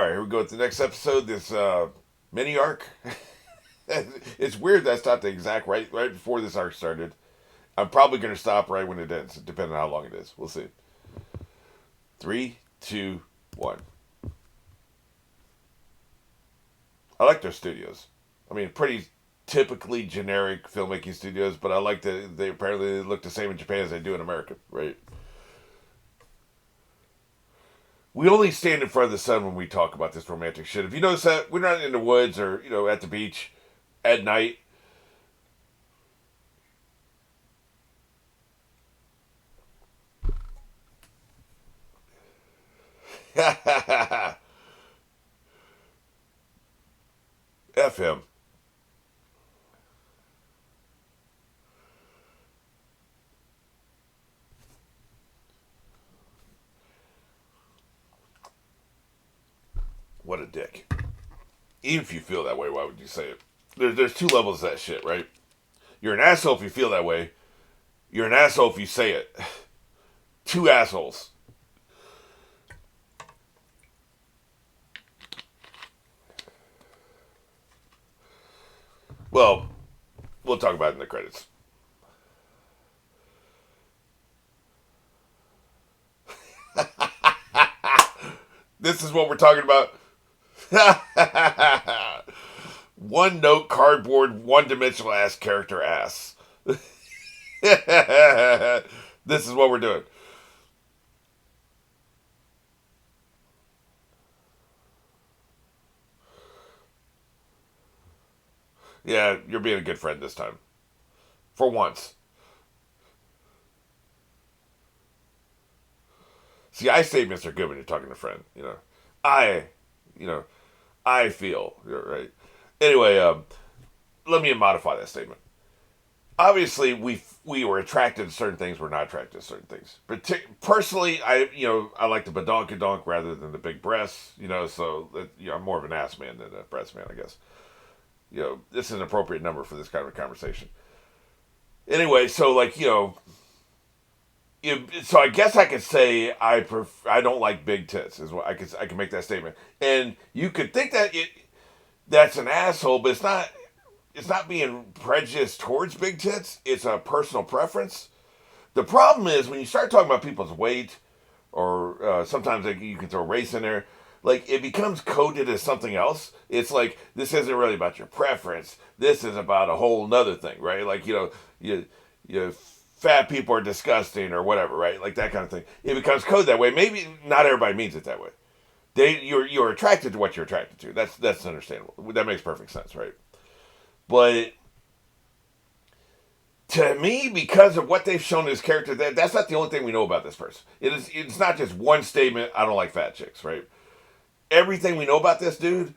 right, here we go with the next episode. This mini arc. It's weird that's not the exact right before this arc started. I'm probably going to stop right when it ends, depending on how long it is. We'll see. Three, two, one. I like their studios. I mean, pretty typically generic filmmaking studios, but I like that they apparently look the same in Japan as they do in America, right? We only stand in front of the sun when we talk about this romantic shit. If you notice that, we're not in the woods or, at the beach at night. F him. What a dick. Even if you feel that way, why would you say it? There's two levels of that shit, right? You're an asshole if you feel that way. You're an asshole if you say it. Two assholes. Well, we'll talk about it in the credits. This is what we're talking about. One note, cardboard, one dimensional ass character ass. This is what we're doing. Yeah, you're being a good friend this time. For once. See, I say Mr. Good when you're talking to a friend. I, you know, I feel, right? Anyway, let me modify that statement. Obviously, we were attracted to certain things, we're not attracted to certain things. Personally, I like the badonkadonk rather than the big breasts, so I'm more of an ass man than a breast man, I guess. This is an appropriate number for this kind of a conversation. Anyway, so so I guess I could say I don't like big tits. Is what I can make that statement. And you could think that that's an asshole, but it's not being prejudiced towards big tits. It's a personal preference. The problem is when you start talking about people's weight, or sometimes you can throw race in there. Like it becomes coded as something else. It's like this isn't really about your preference. This is about a whole nother thing, right? Like you fat people are disgusting or whatever, right? Like that kind of thing. It becomes coded that way. Maybe not everybody means it that way. You're attracted to what you're attracted to. That's understandable. That makes perfect sense, right? But to me, because of what they've shown in his character, that's not the only thing we know about this person. It's not just one statement. I don't like fat chicks, right? Everything we know about this dude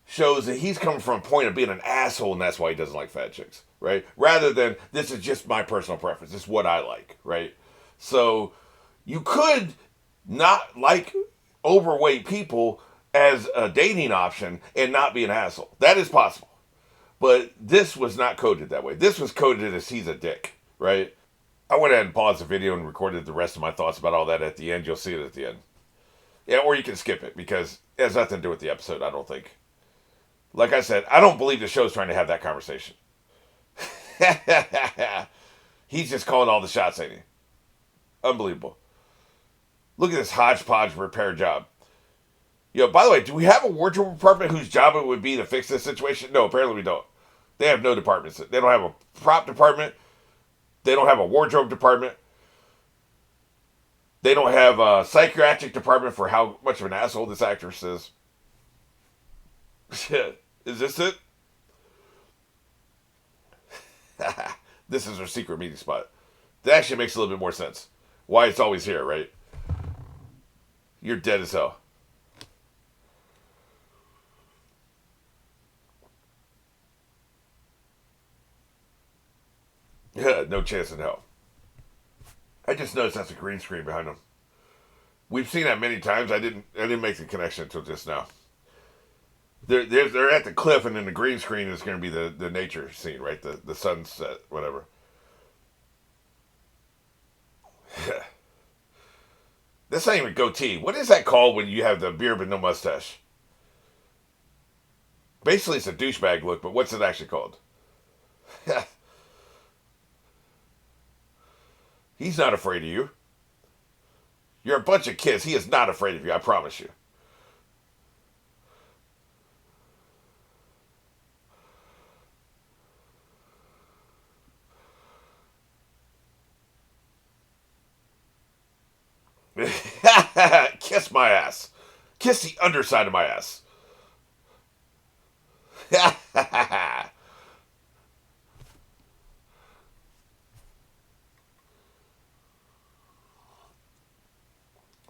shows that he's coming from a point of being an asshole, and that's why he doesn't like fat chicks, right? Rather than this is just my personal preference. This is what I like, right? So you could not like overweight people as a dating option and not be an asshole. That is possible. But this was not coded that way. This was coded as he's a dick, right? I went ahead and paused the video and recorded the rest of my thoughts about all that at the end. You'll see it at the end. Yeah, or you can skip it because it has nothing to do with the episode, I don't think. Like I said, I don't believe the show's trying to have that conversation. He's just calling all the shots, ain't he? Unbelievable. Look at this hodgepodge repair job. By the way, do we have a wardrobe department whose job it would be to fix this situation? No, apparently we don't. They have no departments. They don't have a prop department. They don't have a wardrobe department. They don't have a psychiatric department for how much of an asshole this actress is. Is this it? This is her secret meeting spot. That actually makes a little bit more sense. Why it's always here, right? You're dead as hell. Yeah, no chance in hell. I just noticed that's a green screen behind them. We've seen that many times. I didn't make the connection until just now. They're at the cliff, and then the green screen is going to be the nature scene, right? The sunset, whatever. That's not even goatee. What is that called when you have the beard but no mustache? Basically, it's a douchebag look, but what's it actually called? He's not afraid of you. You're a bunch of kids. He is not afraid of you, I promise you. Kiss my ass. Kiss the underside of my ass.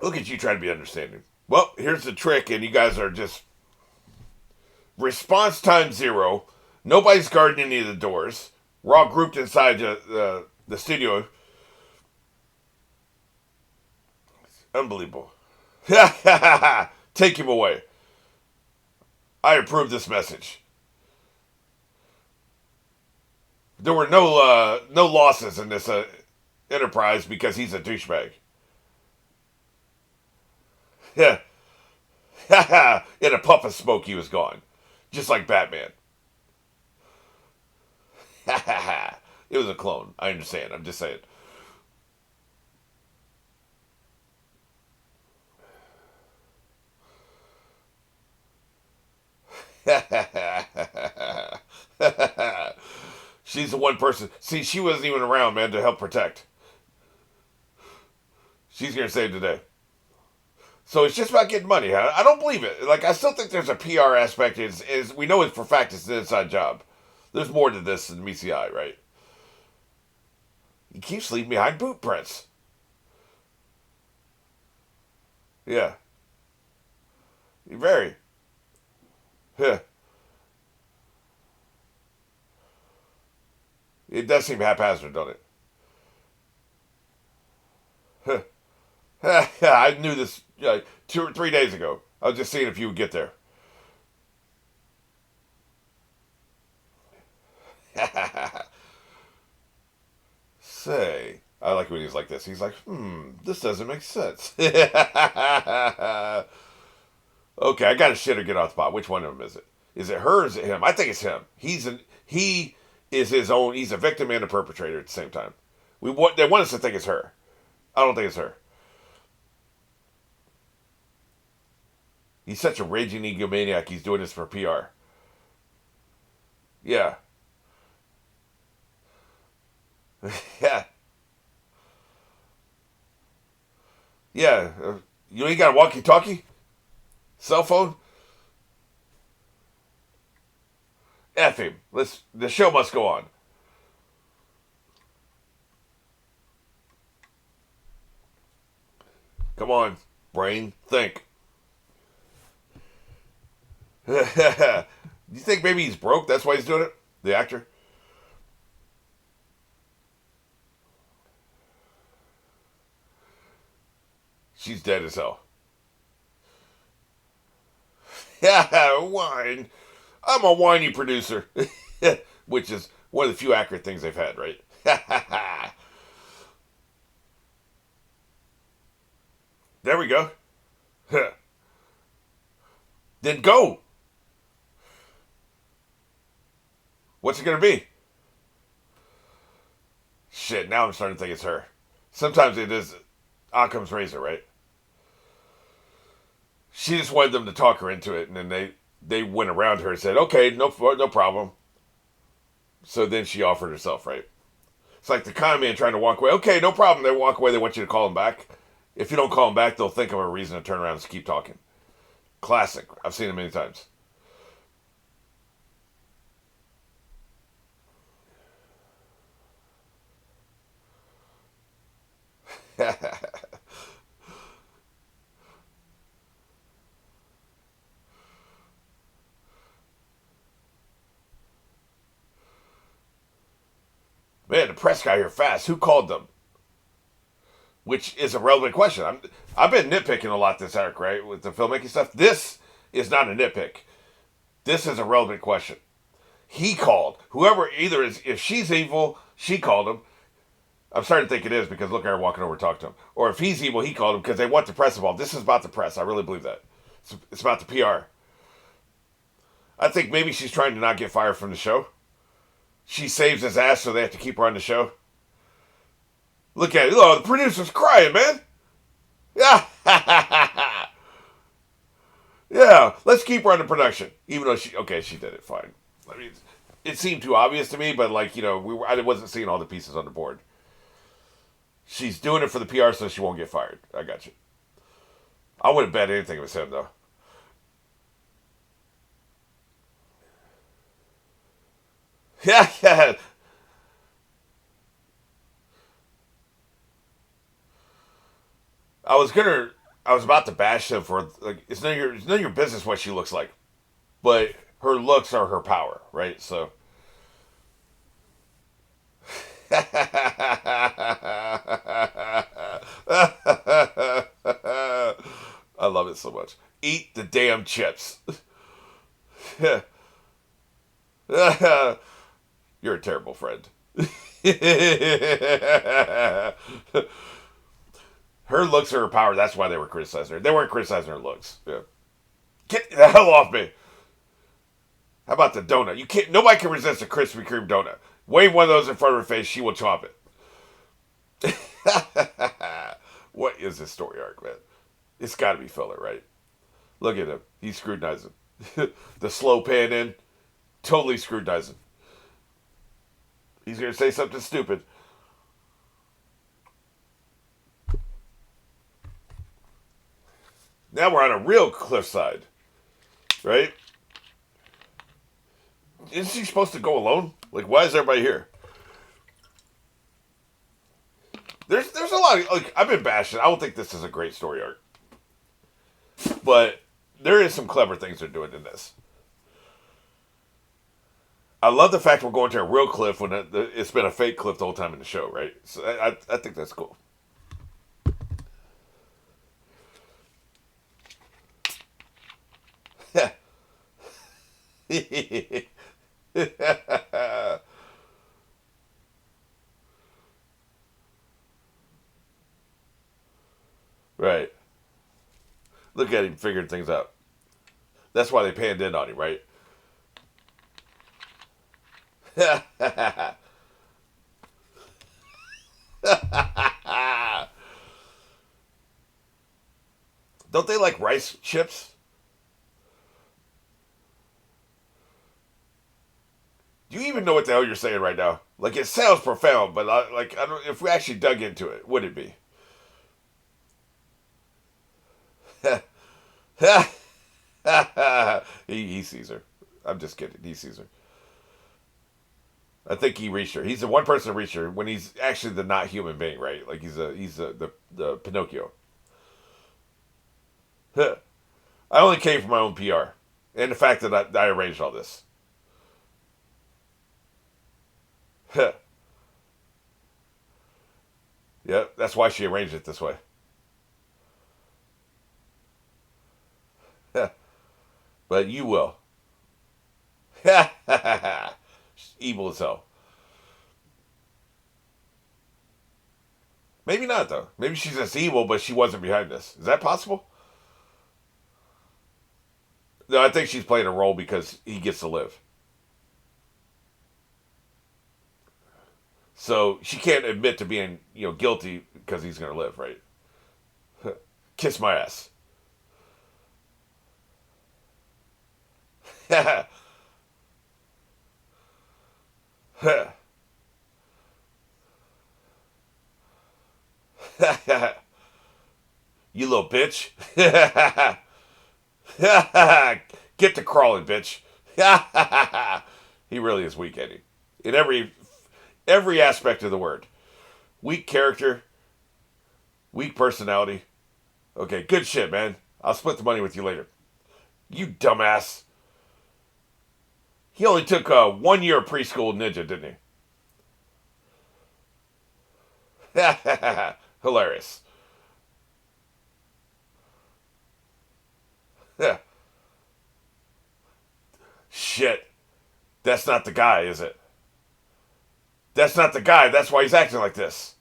Look at you trying to be understanding. Well, here's the trick, and you guys are just response time zero. Nobody's guarding any of the doors. We're all grouped inside the studio. Unbelievable. Take him away. I approve this message. There were no losses in this enterprise because he's a douchebag. Yeah. In a puff of smoke, he was gone. Just like Batman. It was a clone. I understand. I'm just saying. She's the one person. See, she wasn't even around, man, to help protect. She's going to save the day. So it's just about getting money. I don't believe it. Like, I still think there's a PR aspect. Is we know it for a fact it's an inside job. There's more to this than meets the eye, right? He keeps leaving behind boot prints. Yeah. Very. Yeah. It does seem haphazard, don't it? I knew this 2 or 3 days ago. I was just seeing if you would get there. Say, I like when he's like this. He's like, this doesn't make sense. Okay, I got to shit or get off the pot. Which one of them is it? Is it her or is it him? I think it's him. He is his own. He's a victim and a perpetrator at the same time. They want us to think it's her. I don't think it's her. He's such a raging egomaniac. He's doing this for PR. Yeah. Yeah. Yeah. You ain't got a walkie-talkie? Cell phone? F him. The show must go on. Come on, brain. Think. You think maybe he's broke? That's why he's doing it? The actor? She's dead as hell. Yeah, wine. I'm a whiny producer. Which is one of the few accurate things they've had, right? There we go. Then go. What's it going to be? Shit, now I'm starting to think it's her. Sometimes it is Occam's razor, right? She just wanted them to talk her into it, and then they went around her and said, okay, no problem. So then she offered herself, right? It's like the con man trying to walk away. Okay, no problem. They walk away. They want you to call them back. If you don't call them back, they'll think of a reason to turn around and keep talking. Classic. I've seen it many times. Man, the press got here fast. Who called them? Which is a relevant question. I've been nitpicking a lot this arc, right, with the filmmaking stuff. This is not a nitpick. This is a relevant question. He called. Whoever either is, if she's evil, she called him. I'm starting to think it is because look at her walking over to talk to him. Or if he's evil, he called him because they want the press involved. This is about the press. I really believe that. It's about the PR. I think maybe she's trying to not get fired from the show. She saves his ass, so they have to keep her on the show. Look at it. Oh, the producer's crying, man. Yeah. Yeah, let's keep her on the production. Even though she did it fine. I mean, it seemed too obvious to me, but I wasn't seeing all the pieces on the board. She's doing it for the PR so she won't get fired. I got you. I wouldn't bet anything it was him, though. Yeah, yeah. I was about to bash him for it's none of your business what she looks like, but her looks are her power, right? So, I love it so much. Eat the damn chips. You're a terrible friend. Her looks are her power. That's why they were criticizing her. They weren't criticizing her looks. Yeah. Get the hell off me. How about the donut? You can't. Nobody can resist a Krispy Kreme donut. Wave one of those in front of her face, she will chomp it. What is this story arc, man? It's got to be filler, right? Look at him. He's scrutinizing. The slow pan in, totally scrutinizing. He's gonna say something stupid. Now we're on a real cliffside, right? Isn't she supposed to go alone? Like, why is everybody here? There's a lot of, I've been bashing. I don't think this is a great story arc, but there is some clever things they're doing in this. I love the fact we're going to a real cliff when it's been a fake cliff the whole time in the show, right? So I think that's cool. Right. Look at him figuring things out. That's why they panned in on him, right? Don't they like rice chips? Do you even know what the hell you're saying right now? Like, it sounds profound, but I don't. If we actually dug into it, would it be? he sees her. I'm just kidding. He sees her. I think he reached her. He's the one person to reach her when he's actually the not human being, right? Like the Pinocchio. I only came for my own PR and the fact that I arranged all this. Yeah, that's why she arranged it this way. But you will. Evil as hell. Maybe not though. Maybe she's just evil, but she wasn't behind this. Is that possible? No, I think she's playing a role because he gets to live. So she can't admit to being, guilty because he's gonna live, right? Kiss my ass. You little bitch. Get to crawling, bitch. He really is weak, Eddie. In every aspect of the word. Weak character, weak personality. Okay, good shit, man. I'll split the money with you later. You dumbass. He only took 1 year of preschool ninja, didn't he? Hilarious. Shit. That's not the guy, is it? That's not the guy. That's why he's acting like this.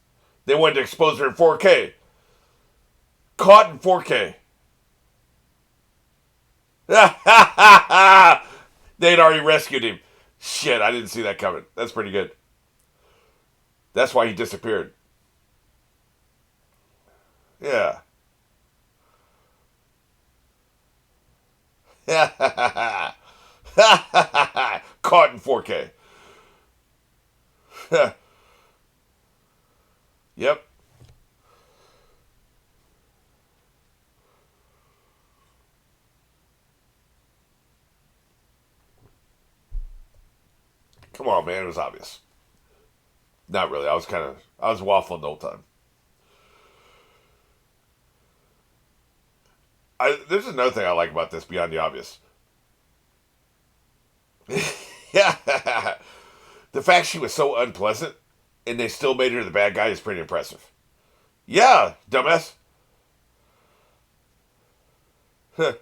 They wanted to expose her in 4K. Caught in 4K. They'd already rescued him. Shit, I didn't see that coming. That's pretty good. That's why he disappeared. Yeah. Caught in 4K. Yep. Come on, man. It was obvious. Not really. I was waffling the whole time. There's another thing I like about this beyond the obvious. Yeah. The fact she was so unpleasant and they still made her the bad guy is pretty impressive. Yeah, dumbass. Yeah,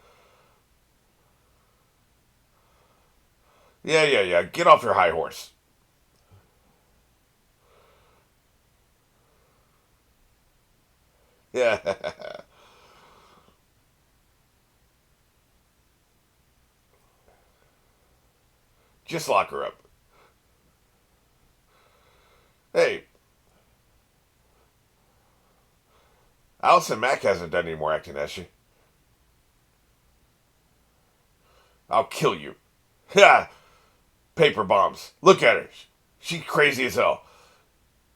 yeah, yeah. Get off your high horse. Yeah. Just lock her up. Hey, Allison Mack hasn't done any more acting, has she? I'll kill you. Yeah, paper bombs. Look at her. She's crazy as hell.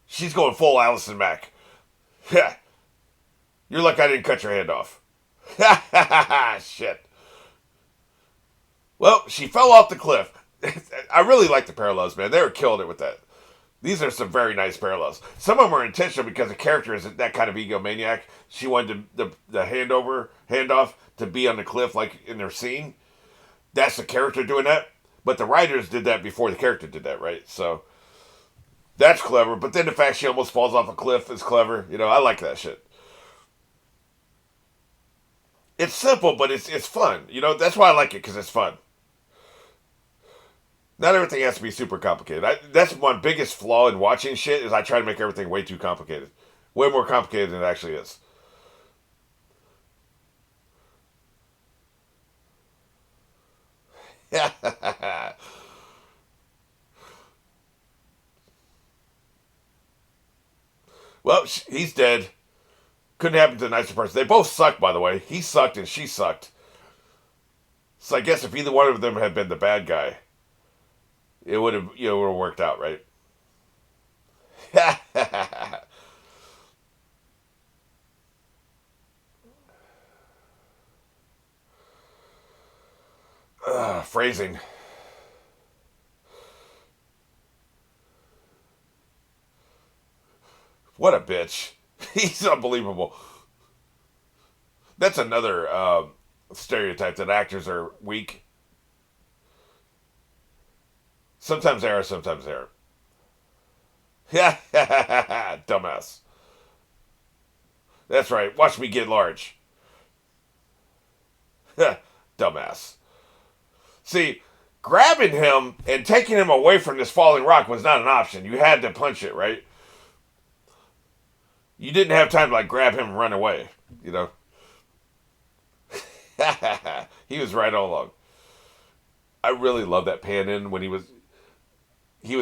She's going full Allison Mack. Yeah, you're lucky I didn't cut your hand off. Shit. Well, she fell off the cliff. I really like the parallels, man. They were killing it with that. These are some very nice parallels. Some of them are intentional because the character is that kind of egomaniac. She wanted the handoff to be on the cliff like in their scene. That's the character doing that. But the writers did that before the character did that, right? So that's clever. But then the fact she almost falls off a cliff is clever. You know, I like that shit. It's simple, but it's fun. You know, that's why I like it because it's fun. Not everything has to be super complicated. That's my biggest flaw in watching shit is I try to make everything way too complicated, way more complicated than it actually is. Well, he's dead. Couldn't happen to a nicer person. They both sucked, by the way. He sucked and she sucked. So I guess if either one of them had been the bad guy, it would have would have worked out, right? Phrasing. What a bitch. He's unbelievable. That's another stereotype that actors are weak. Sometimes they are, sometimes they aren't. Yeah, dumbass. That's right. Watch me get large. Dumbass. See, grabbing him and taking him away from this falling rock was not an option. You had to punch it, right? You didn't have time to like grab him and run away. You know, he was right all along. I really love that pan in when he was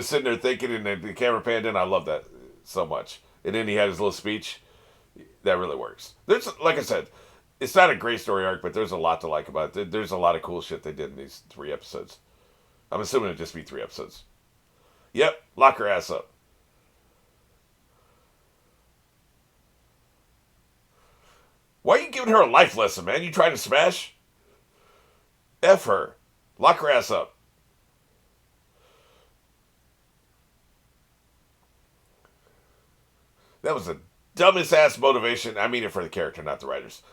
sitting there thinking, and the camera panned in. I love that so much. And then he had his little speech. That really works. There's, like I said, it's not a great story arc, but there's a lot to like about it. There's a lot of cool shit they did in these 3 episodes. I'm assuming it'll just be 3 episodes. Yep, lock her ass up. Why are you giving her a life lesson, man? You trying to smash? F her. Lock her ass up. That was the dumbest ass motivation. I mean it for the character, not the writers.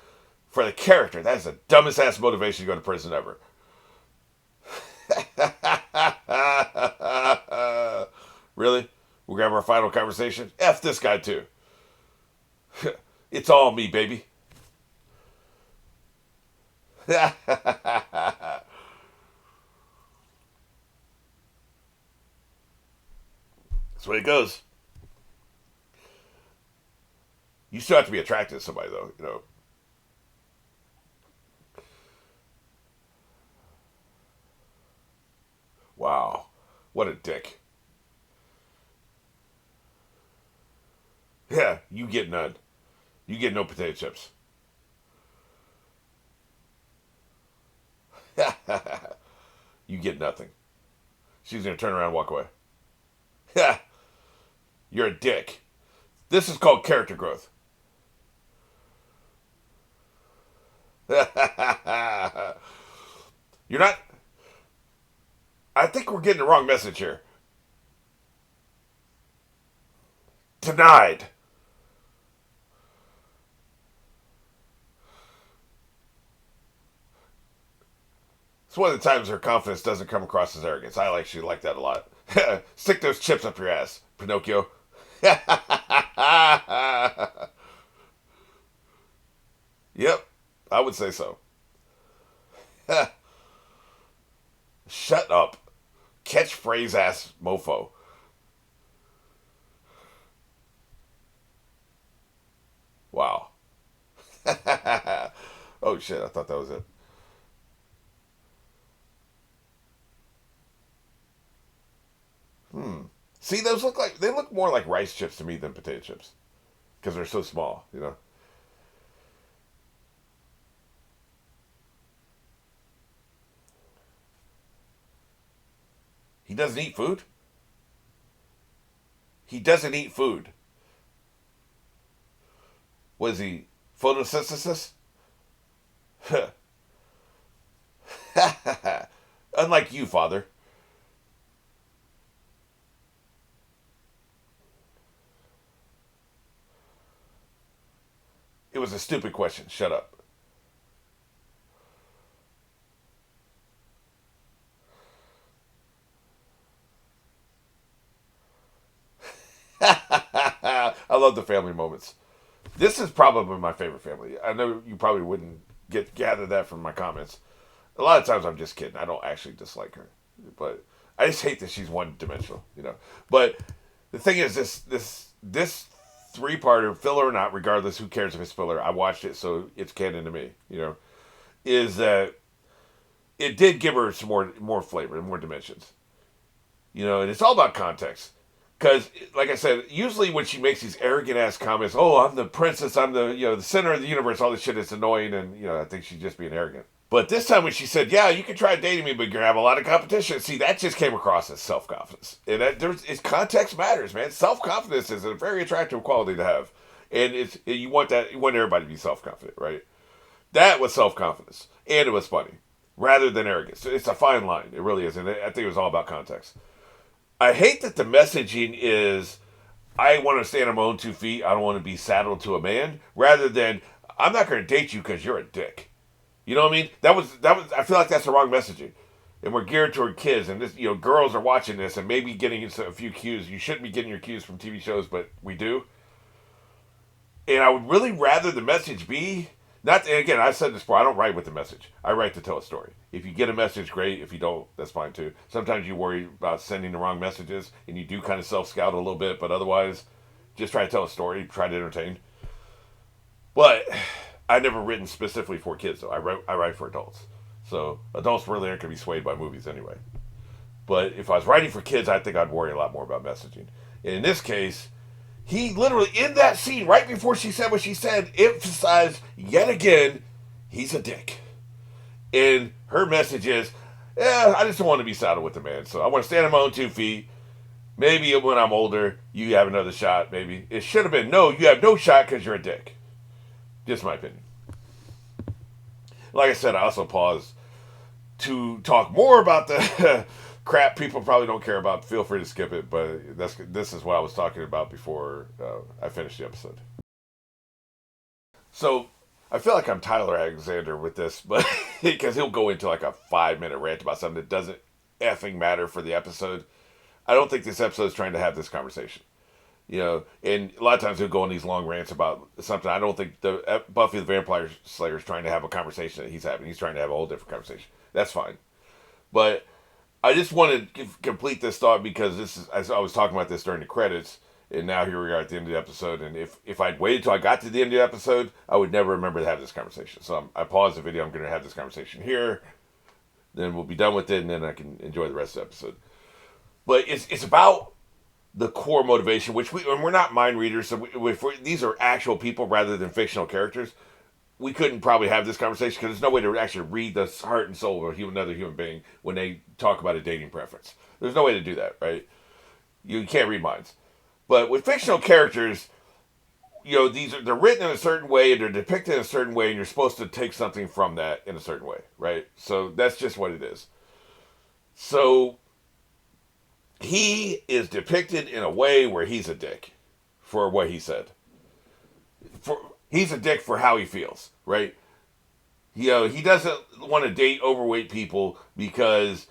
For the character, that is the dumbest ass motivation to go to prison ever. Really? We'll grab our final conversation? F this guy too. It's all me, baby. That's the way it goes. You still have to be attracted to somebody, though. You know, Wow. What a dick. Yeah, you get none. You get no potato chips. You get nothing. She's going to turn around and walk away. Yeah, you're a dick. This is called character growth. You're not. I think we're getting the wrong message here. Denied. It's one of the times her confidence doesn't come across as arrogance. I actually like that a lot. Stick those chips up your ass, Pinocchio. Yep, I would say so. Shut up. Catchphrase ass mofo. Wow. Oh shit, I thought that was it. Hmm. See, those look like they look more like rice chips to me than potato chips because they're so small. You know. He doesn't eat food. He doesn't eat food. Was he photosynthesis? Unlike you, father. It was a stupid question. Shut up. I love the family moments. This is probably my favorite family. I know you probably wouldn't gather that from my comments. A lot of times I'm just kidding. I don't actually dislike her, but I just hate that she's one dimensional. You know. But the thing is, this three-parter, filler or not, regardless, who cares if it's filler? I watched it, so it's canon to me. You know, is that it did give her some more flavor and more dimensions. You know, and it's all about context. Because, like I said, usually when she makes these arrogant ass comments, oh, I'm the princess, I'm the center of the universe, all this shit is annoying, and I think she's just being arrogant. But this time when she said, yeah, you can try dating me, but you're gonna have a lot of competition. See, that just came across as self confidence, and context matters, man. Self confidence is a very attractive quality to have, and you want that. You want everybody to be self confident, right? That was self confidence, and it was funny, rather than arrogance. It's a fine line. It really is, and I think it was all about context. I hate that the messaging is, I want to stand on my own 2 feet. I don't want to be saddled to a man, rather than I'm not going to date you because you're a dick. You know what I mean? That was. I feel like that's the wrong messaging, and we're geared toward kids, and this, girls are watching this and maybe getting a few cues. You shouldn't be getting your cues from TV shows, but we do. And I would really rather the message be not. And again, I've said this before. I don't write with the message. I write to tell a story. If you get a message, great. If you don't, that's fine too. Sometimes you worry about sending the wrong messages, and you do kind of self scout a little bit. But otherwise, just try to tell a story. Try to entertain. But I've never written specifically for kids, though. I write for adults. So adults really aren't going to be swayed by movies anyway. But if I was writing for kids, I think I'd worry a lot more about messaging. And in this case, he literally, in that scene, right before she said what she said, emphasized yet again, he's a dick. And her message is, yeah, I just don't want to be saddled with a man. So I want to stand on my own 2 feet. Maybe when I'm older, you have another shot, maybe. It should have been, no, you have no shot because you're a dick. Just my opinion. Like I said, I also paused to talk more about the crap people probably don't care about. Feel free to skip it, but this is what I was talking about before I finished the episode. So I feel like I'm Tyler Alexander with this, but because he'll go into like a 5-minute rant about something that doesn't effing matter for the episode. I don't think this episode is trying to have this conversation. And a lot of times he'll go on these long rants about something. I don't think the Buffy the Vampire Slayer is trying to have a conversation that he's having. He's trying to have a whole different conversation. That's fine. But I just want to complete this thought because I was talking about this during the credits, and now here we are at the end of the episode. And if I'd waited till I got to the end of the episode, I would never remember to have this conversation. So I paused the video. I'm going to have this conversation here. Then we'll be done with it, and then I can enjoy the rest of the episode. But it's about the core motivation, which we're not mind readers, so these are actual people rather than fictional characters. We couldn't probably have this conversation because there's no way to actually read the heart and soul of another human being when they talk about a dating preference. There's no way to do that, right? You can't read minds. But with fictional characters, they're written in a certain way and they're depicted in a certain way, and you're supposed to take something from that in a certain way, right? So that's just what it is. So he is depicted in a way where he's a dick for what he said. He's a dick for how he feels, right? He doesn't want to date overweight people because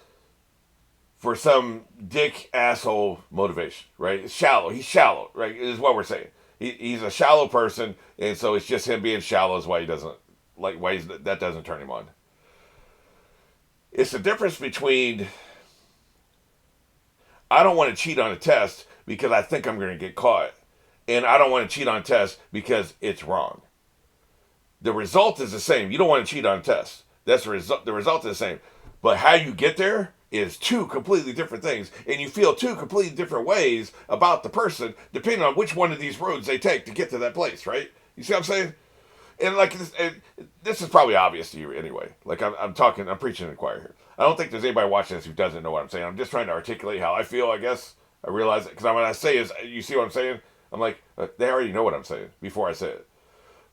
for some dick asshole motivation, right? It's shallow. He's shallow, right? Is what we're saying. He's a shallow person, and so it's just him being shallow is why he doesn't that doesn't turn him on. It's the difference between I don't want to cheat on a test because I think I'm going to get caught, and I don't want to cheat on a test because it's wrong. The result is the same. You don't want to cheat on a test. That's the result. The result is the same, but how you get there is two completely different things, and you feel two completely different ways about the person depending on which one of these roads they take to get to that place, right? You see what I'm saying? And this is probably obvious to you anyway. I'm preaching to the choir here. I don't think there's anybody watching this who doesn't know what I'm saying. I'm just trying to articulate how I feel, I guess. I realize it, because when I say is, you see what I'm saying? I'm like, they already know what I'm saying before I say it.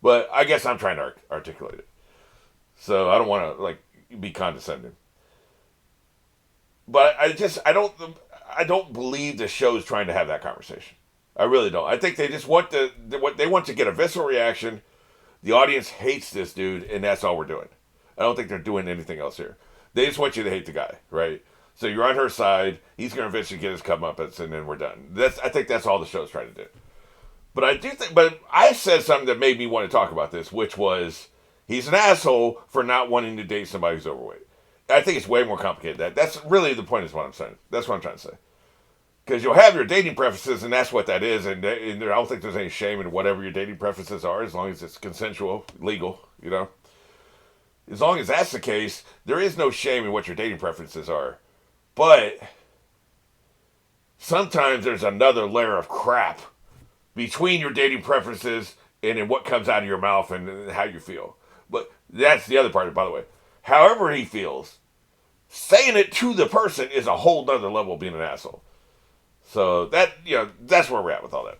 But I guess I'm trying to articulate it. So I don't want to, be condescending. But I don't believe the show's trying to have that conversation. I really don't. I think they just want they want to get a visceral reaction. The audience hates this dude, and that's all we're doing. I don't think they're doing anything else here. They just want you to hate the guy, right? So you're on her side. He's going to eventually get his comeuppance, and then we're done. I think that's all the show's trying to do. But I said something that made me want to talk about this, which was he's an asshole for not wanting to date somebody who's overweight. I think it's way more complicated than that. That's really the point is what I'm saying. That's what I'm trying to say. Because you'll have your dating preferences, and that's what that is. And I don't think there's any shame in whatever your dating preferences are, as long as it's consensual, legal, As long as that's the case, there is no shame in what your dating preferences are. But sometimes there's another layer of crap between your dating preferences and in what comes out of your mouth and how you feel. But that's the other part, by the way. However he feels, saying it to the person is a whole nother level of being an asshole. So that's where we're at with all that.